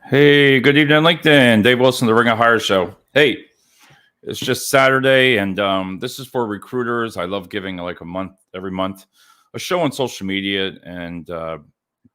Hey, good evening, LinkedIn. Dave Wilson, the Ring of Hire Show. Hey, it's just Saturday, and this is for recruiters. I love giving like every month, a show on social media and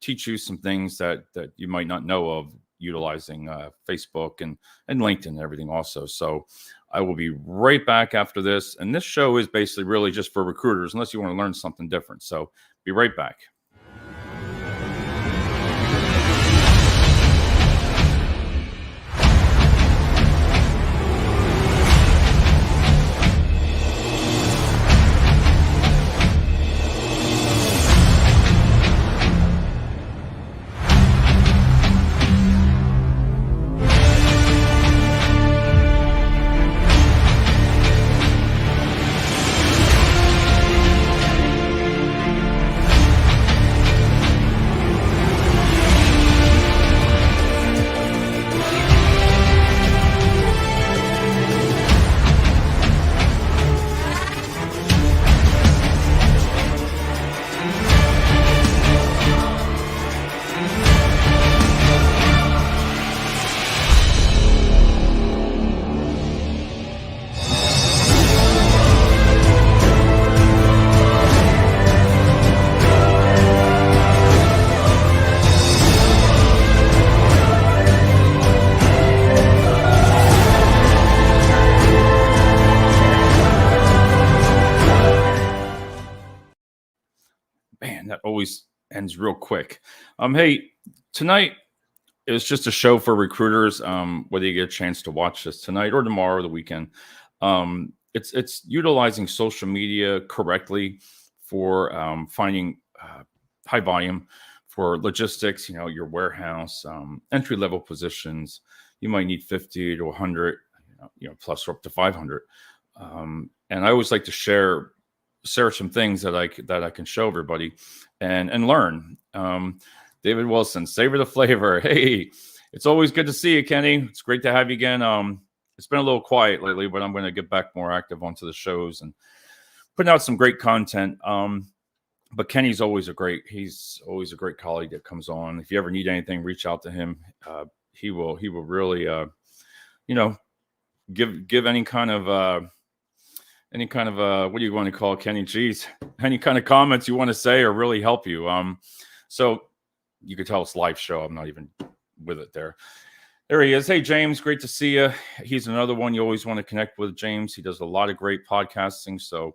teach you some things that you might not know of utilizing Facebook and LinkedIn and everything also. So I will be right back after this. And this show is basically really just for recruiters, unless you want to learn something different. So be right back. Man, that always ends real quick. Hey, tonight is just a show for recruiters. Whether you get a chance to watch this tonight or tomorrow or the weekend, it's utilizing social media correctly for finding high volume for logistics. You know, your warehouse, entry level positions. You might need 50 to 100, plus or up to 500. And I always like to share some things that I can show everybody and learn. David Wilson, savor the flavor. Hey, it's always good to see you, Kenny. It's great to have you again. It's been a little quiet lately, but I'm going to get back more active onto the shows and putting out some great content. But Kenny's always he's always a great colleague that comes on. If you ever need anything, reach out to him. He will really, give any kind of what do you want to call it, Kenny? Geez, any kind of comments you want to say or really help you. So you could tell it's live show. I'm not even with it there. There he is. Hey, James, great to see you. He's another one you always want to connect with, James. He does a lot of great podcasting. So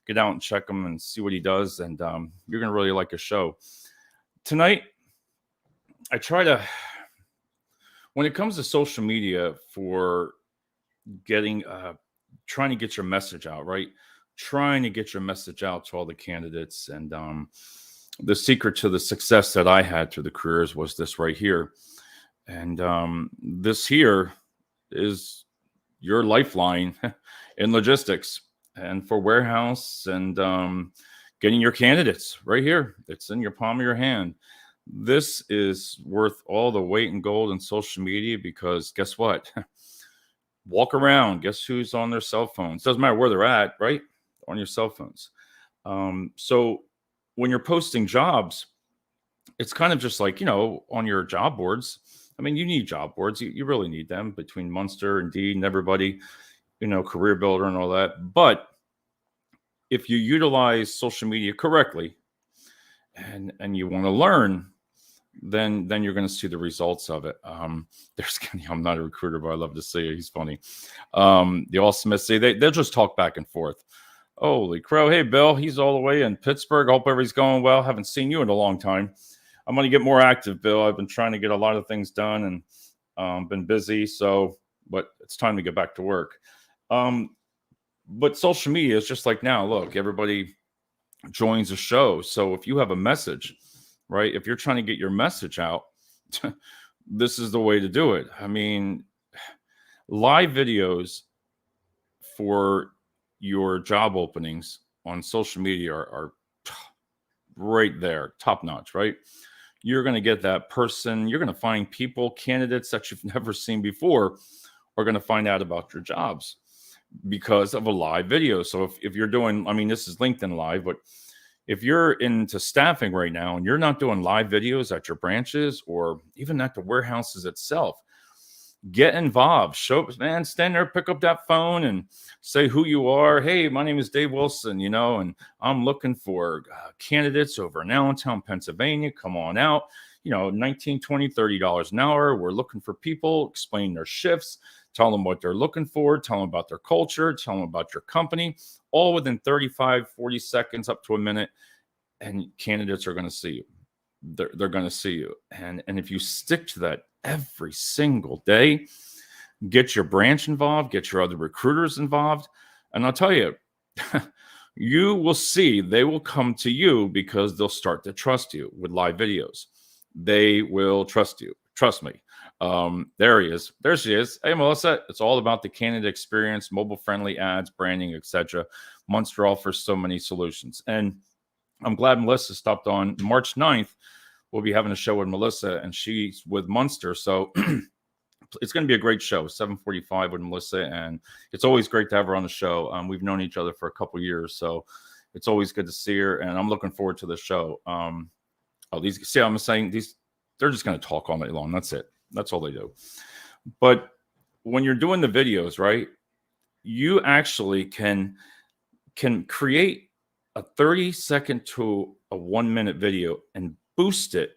get out and check him and see what he does. And you're going to really like his show. Tonight, I try to, when it comes to social media for getting, trying to get your message out, right? Trying to get your message out to all the candidates. And the secret to the success that I had through the careers was this right here. And this here is your lifeline in logistics and for warehouse and getting your candidates right here. It's in your palm of your hand. This is worth all the weight in gold in social media because guess what? Walk around. Guess who's on their cell phones? Doesn't matter where they're at, right? On your cell phones. So when you're posting jobs, it's kind of just like, on your job boards. I mean, you need job boards. You really need them between Munster, Indeed, and everybody, Career Builder and all that. But if you utilize social media correctly and you want to learn, then you're going to see the results of it. There's Kenny. I'm not a recruiter, but I love to see it. He's funny. The All Smiths say they'll just talk back and forth. Holy crow. Hey, Bill, he's all the way in Pittsburgh. Hope everything's going well. Haven't seen you in a long time. I'm going to get more active, Bill. I've been trying to get a lot of things done and been busy. But it's time to get back to work. But social media is just like now. Look, everybody joins a show. So if you have a message, right? If you're trying to get your message out, this is the way to do it. I mean, live videos for your job openings on social media are right there, top notch, right? You're going to get that person. You're going to find people, candidates that you've never seen before are going to find out about your jobs because of a live video. So if you're doing, I mean, this is LinkedIn Live, but If you're into staffing right now and you're not doing live videos at your branches or even at the warehouses itself, get involved. Show, man, stand there, pick up that phone and say who you are. Hey, my name is Dave Wilson, and I'm looking for candidates over in Allentown, Pennsylvania. Come on out. 19, 20, $30 an hour. We're looking for people. Explain their shifts. Tell them what they're looking for. Tell them about their culture. Tell them about your company. All within 35, 40 seconds up to a minute. And candidates are going to see you. They're going to see you. And if you stick to that every single day, get your branch involved, get your other recruiters involved. And I'll tell you, you will see they will come to you because they'll start to trust you with live videos. They will trust you. Trust me. There he is. There she is. Hey, Melissa. It's all about the candidate experience, mobile-friendly ads, branding, etc. Munster offers so many solutions. And I'm glad Melissa stopped on. March 9th, we'll be having a show with Melissa, and she's with Munster. So it's going to be a great show, 7:45 with Melissa. And it's always great to have her on the show. We've known each other for a couple years, so it's always good to see her. And I'm looking forward to the show. I'm saying they're just going to talk all night long. That's it. That's all they do. But when you're doing the videos, right, you actually can create a 30-second to a 1-minute video and boost it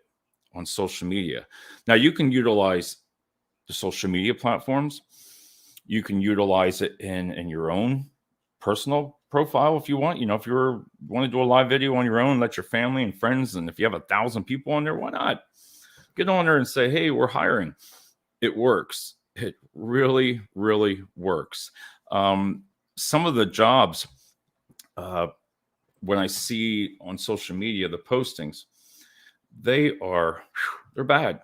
on social media. Now, you can utilize the social media platforms. You can utilize it in your own personal profile if you want. If you want to do a live video on your own, let your family and friends, and if you have 1,000 people on there, why not? Get on there and say, hey, we're hiring. It works. It really, really works. Some of the jobs, when I see on social media, the postings, they're bad.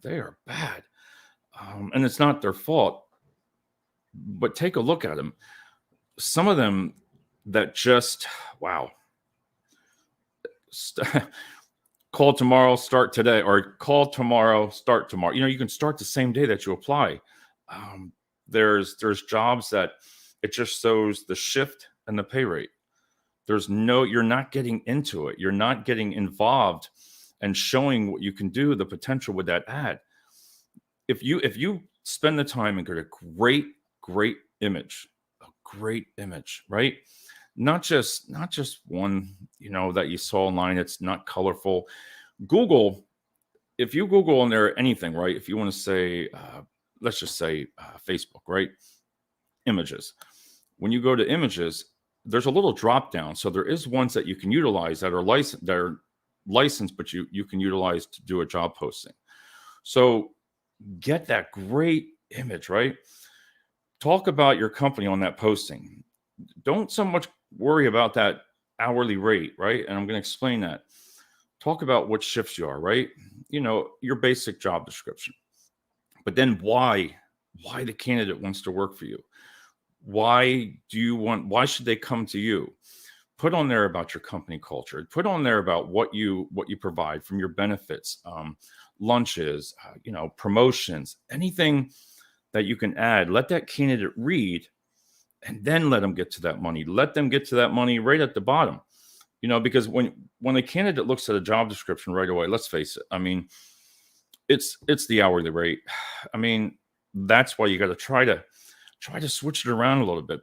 They are bad. And it's not their fault, but take a look at them. Some of them that just, wow. Call tomorrow, start today, or call tomorrow, start tomorrow. You can start the same day that you apply. There's jobs that it just shows the shift and the pay rate. You're not getting into it. You're not getting involved and showing what you can do, the potential with that ad. If you spend the time and get a great image, right? Not just one, that you saw online. It's not colorful. Google, if you Google on there anything, right? If you want to say, let's just say Facebook, right? Images. When you go to images, there's a little drop down. So there is ones that you can utilize that are licensed, but you can utilize to do a job posting. So get that great image, right? Talk about your company on that posting. Don't so much worry about that hourly rate, right? And I'm going to explain that. Talk about what shifts you are, right? Your basic job description. But then why the candidate wants to work for you. Why should they come to you? Put on there about your company culture. Put on there about what you provide from your benefits, lunches, promotions, anything that you can add. Let that candidate read, and then let them get to that money. Let them get to that money right at the bottom. Because when a candidate looks at a job description right away, let's face it. I mean, it's the hourly rate. I mean, that's why you got to try to switch it around a little bit.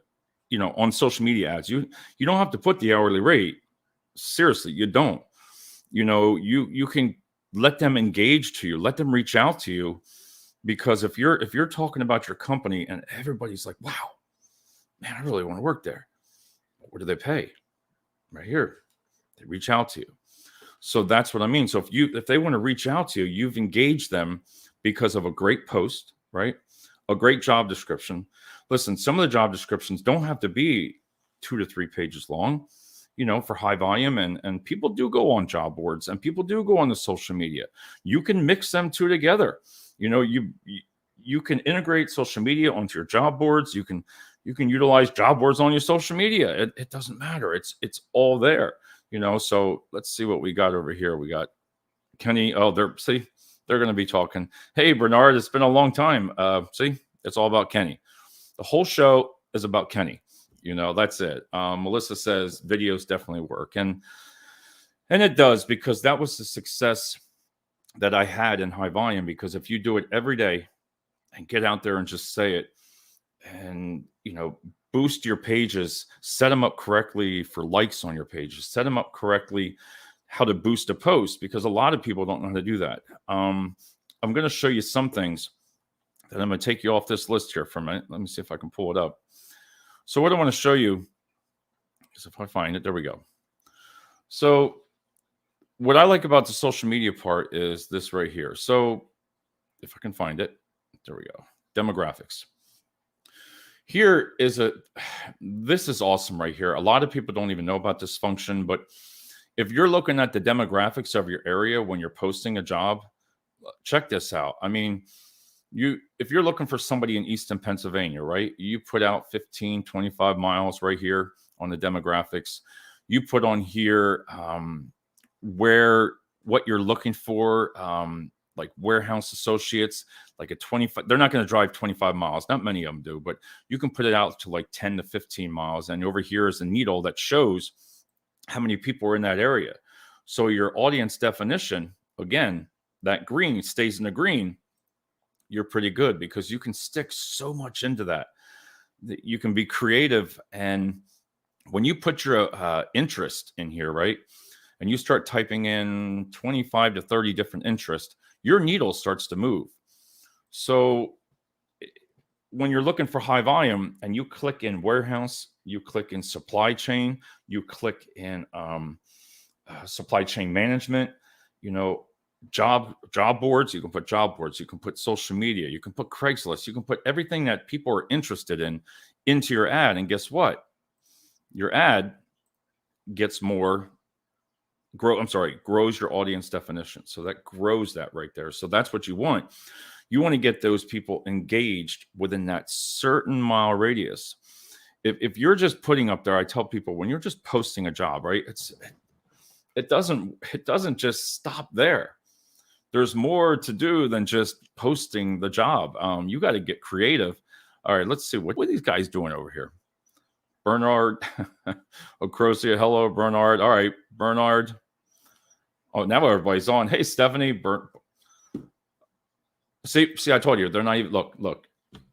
On social media ads, you don't have to put the hourly rate. Seriously, you don't. You can let them engage to you, let them reach out to you, because if you're talking about your company and everybody's like, wow, man, I really want to work there. What do they pay? Right here. They reach out to you. So that's what I mean. So if they want to reach out to you, you've engaged them because of a great post, right? A great job description. Listen, some of the job descriptions don't have to be 2 to 3 pages long, for high volume. And people do go on job boards and people do go on the social media. You can mix them two together. You can integrate social media onto your job boards. You can utilize job boards on your social media. It doesn't matter. It's all there, So let's see what we got over here. We got Kenny. Oh, they're going to be talking. Hey, Bernard, it's been a long time. See, it's all about Kenny. The whole show is about Kenny. That's it. Melissa says videos definitely work. And And it does, because that was the success that I had in high volume. Because if you do it every day and get out there and just say it, and boost your pages, set them up correctly for likes on your pages, set them up correctly, how to boost a post, because a lot of people don't know how to do that. I'm going to show you some things that I'm going to take you off this list here for a minute. Let me see if I can pull it up. So what I want to show you is, if I find it, there we go. So what I like about the social media part is this right here. So if I can find it, there we go. Demographics. Here is this is awesome right here. A lot of people don't even know about this function, but if you're looking at the demographics of your area when you're posting a job, check this out. I mean, if you're looking for somebody in Easton, Pennsylvania, right? You put out 15, 25 miles right here on the demographics. You put on here what you're looking for, like warehouse associates, like 25, they're not going to drive 25 miles. Not many of them do, but you can put it out to like 10 to 15 miles. And over here is a needle that shows how many people are in that area. So your audience definition, again, that green stays in the green, you're pretty good, because you can stick so much into that. You can be creative. And when you put your interest in here, right, and you start typing in 25 to 30 different interests, your needle starts to move. So when you're looking for high volume and you click in warehouse, you click in supply chain, you click in supply chain management, job boards, you can put job boards, you can put social media, you can put Craigslist, you can put everything that people are interested in into your ad. And guess what? Your ad gets grows your audience definition. So that grows that right there. So that's what you want. You want to get those people engaged within that certain mile radius. If you're just putting up there, I tell people, when you're just posting a job, right, it doesn't just stop there. There's more to do than just posting the job. You got to get creative. All right, let's see what are these guys doing over here. Bernard Ocrosia, hello, Bernard. All right, Bernard. Oh, now everybody's on. Hey, Stephanie. See, I told you, they're not even, look.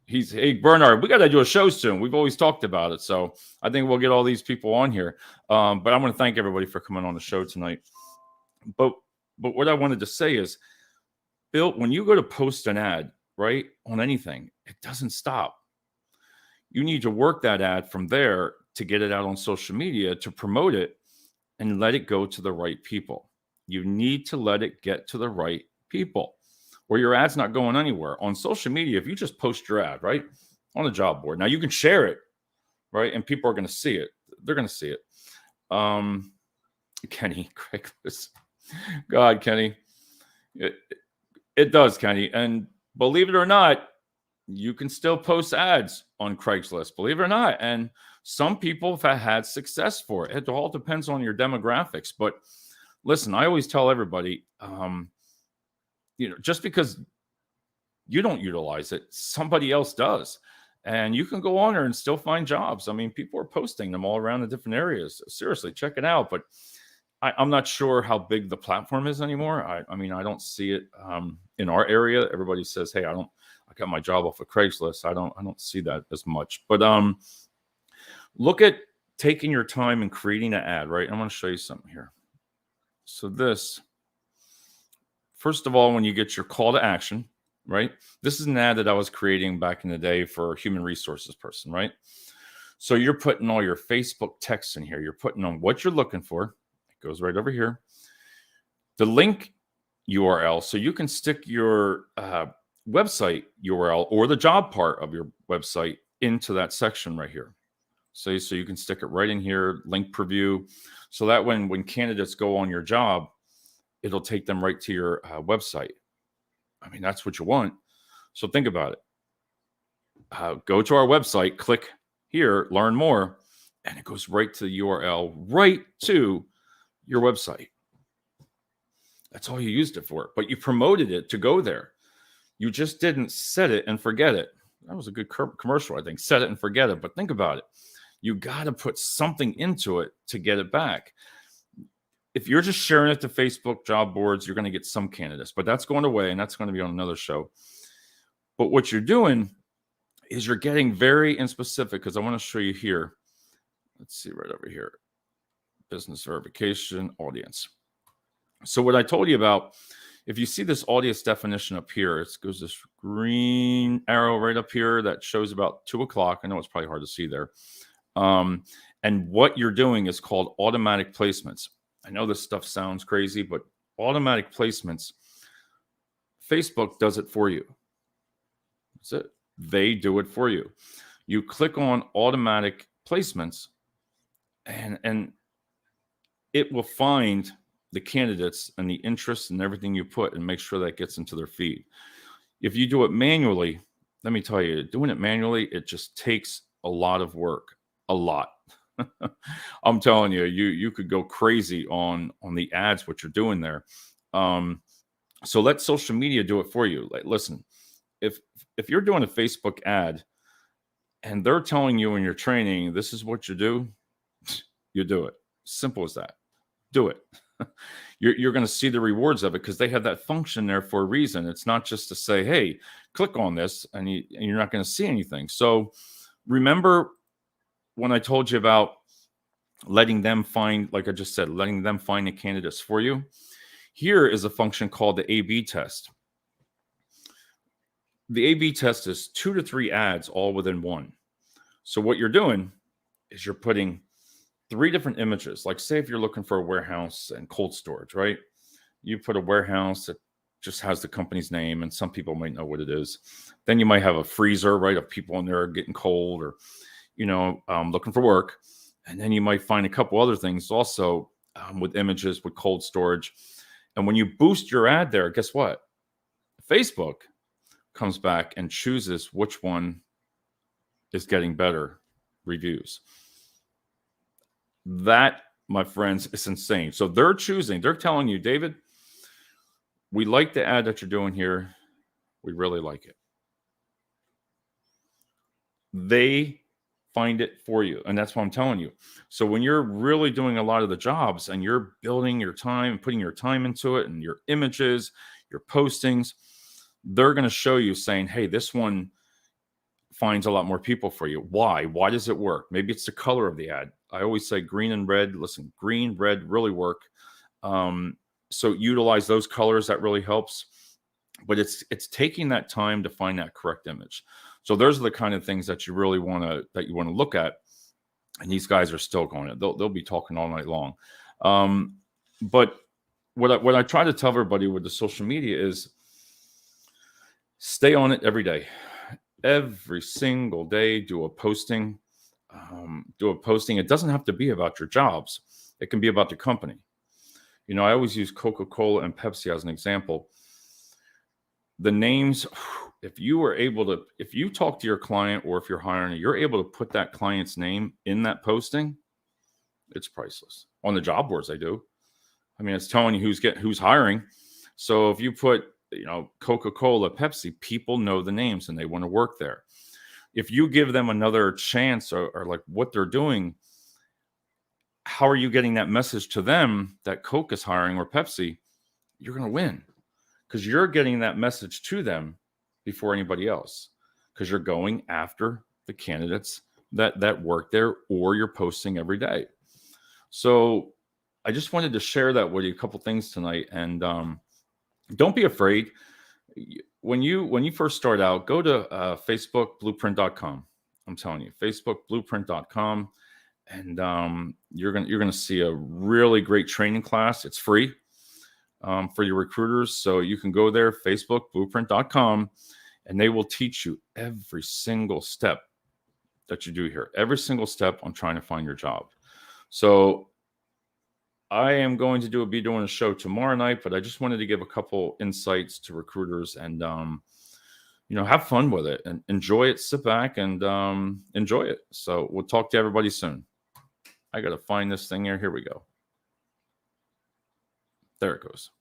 Hey, Bernard, we got to do a show soon. We've always talked about it. So I think we'll get all these people on here. But I want to thank everybody for coming on the show tonight. But what I wanted to say is, Bill, when you go to post an ad, right, on anything, it doesn't stop. You need to work that ad from there to get it out on social media, to promote it and let it go to the right people. You need to let it get to the right people, or your ad's not going anywhere. On social media, if you just post your ad, right, on a job board, now you can share it, right, and people are going to see it. They're going to see it. Kenny, Craigslist. God, Kenny. It does, Kenny. And believe it or not, you can still post ads on Craigslist, believe it or not. And some people have had success for it. It all depends on your demographics. But listen, I always tell everybody, just because you don't utilize it, somebody else does. And you can go on there and still find jobs. I mean, people are posting them all around the different areas. Seriously, check it out. But I'm not sure how big the platform is anymore. I mean, I don't see it in our area. Everybody says, hey, I got my job off of Craigslist. I don't see that as much. But look at taking your time and creating an ad, right? I'm going to show you something here. So this, first of all, when you get your call to action, right? This is an ad that I was creating back in the day for a human resources person, right? So you're putting all your Facebook texts in here. You're putting on what you're looking for. It goes right over here. The link URL, so you can stick your website URL or the job part of your website into that section right here. So you can stick it right in here, link preview, so that when candidates go on your job, it'll take them right to your website. I mean, that's what you want. So think about it. Go to our website, click here, learn more, and it goes right to the URL, right to your website. That's all you used it for, but you promoted it to go there. You just didn't set it and forget it. That was a good commercial, I think. Set it and forget it. But think about it. You got to put something into it to get it back. if you're just sharing it to Facebook job boards, you're going to get some candidates, but that's going away, and that's going to be on another show. But what you're doing is you're getting very in specific, because I want to show you here. Let's see right over here. Business verification, audience. So what I told you about, if you see this audience definition up here, it goes this green arrow right up here that shows about 2 o'clock. I know it's probably hard to see there. And what you're doing is called automatic placements. I know this stuff sounds crazy, but automatic placements, Facebook does it for you. That's it. They do it for you. You click on automatic placements, and it will find the candidates and the interests and everything you put and make sure that gets into their feed. If you do it manually, let me tell you, doing it manually, it just takes a lot of work, a lot. I'm telling you, you could go crazy on the ads, what you're doing there. So let social media do it for you. Like, listen, if you're doing a Facebook ad and they're telling you in your training, this is what you do it. Simple as that. Do it. You're going to see the rewards of it, because they have that function there for a reason. It's not just to say, hey, click on this, and you're not going to see anything. So remember when I told you about letting them find, like I just said, letting them find the candidates for you? Here is a function called the A/B test. The A/B test is 2 to 3 ads all within one. So what you're doing is you're putting 3 different images. Like, say if you're looking for a warehouse and cold storage, right? You put a warehouse that just has the company's name, and some people might know what it is. Then you might have a freezer, right, of people in there getting cold, or looking for work. And then you might find a couple other things also with images with cold storage. And when you boost your ad there, guess what? Facebook comes back and chooses which one is getting better reviews. That, my friends, is insane. So they're telling you, David, we like the ad that you're doing here. We really like it. They find it for you. And that's what I'm telling you. So when you're really doing a lot of the jobs and you're building your time, putting your time into it, and your images, your postings, they're going to show you saying, hey, this one finds a lot more people for you. Why? Why does it work? Maybe it's the color of the ad. I always say green and red. Listen, green, red really work. So utilize those colors. That really helps. But it's taking that time to find that correct image. So those are the kind of things that you really want to look at. And these guys are still going. They'll be talking all night long. But what I try to tell everybody with the social media is stay on it every day. Every single day, do a posting. It doesn't have to be about your jobs. It can be about the company. I always use Coca-Cola and Pepsi as an example. The names, if you talk to your client, or if you're hiring, you're able to put that client's name in that posting, it's priceless. On the job boards, they do. I mean, it's telling you who's hiring. So if you put, Coca-Cola, Pepsi, people know the names and they want to work there. If you give them another chance, or like what they're doing, how are you getting that message to them that Coke is hiring or Pepsi? You're going to win, because you're getting that message to them before anybody else, because you're going after the candidates that work there, or you're posting every day. So I just wanted to share that with you, a couple things tonight. And don't be afraid. When you first start out, go to facebookblueprint.com. I'm telling you, facebookblueprint.com, and you're gonna see a really great training class. It's free for your recruiters, so you can go there, facebookblueprint.com, and they will teach you every single step that you do here, every single step on trying to find your job. So I am going to be doing a show tomorrow night, but I just wanted to give a couple insights to recruiters, and have fun with it and enjoy it. Sit back and enjoy it. So we'll talk to everybody soon. I got to find this thing here. Here we go. There it goes.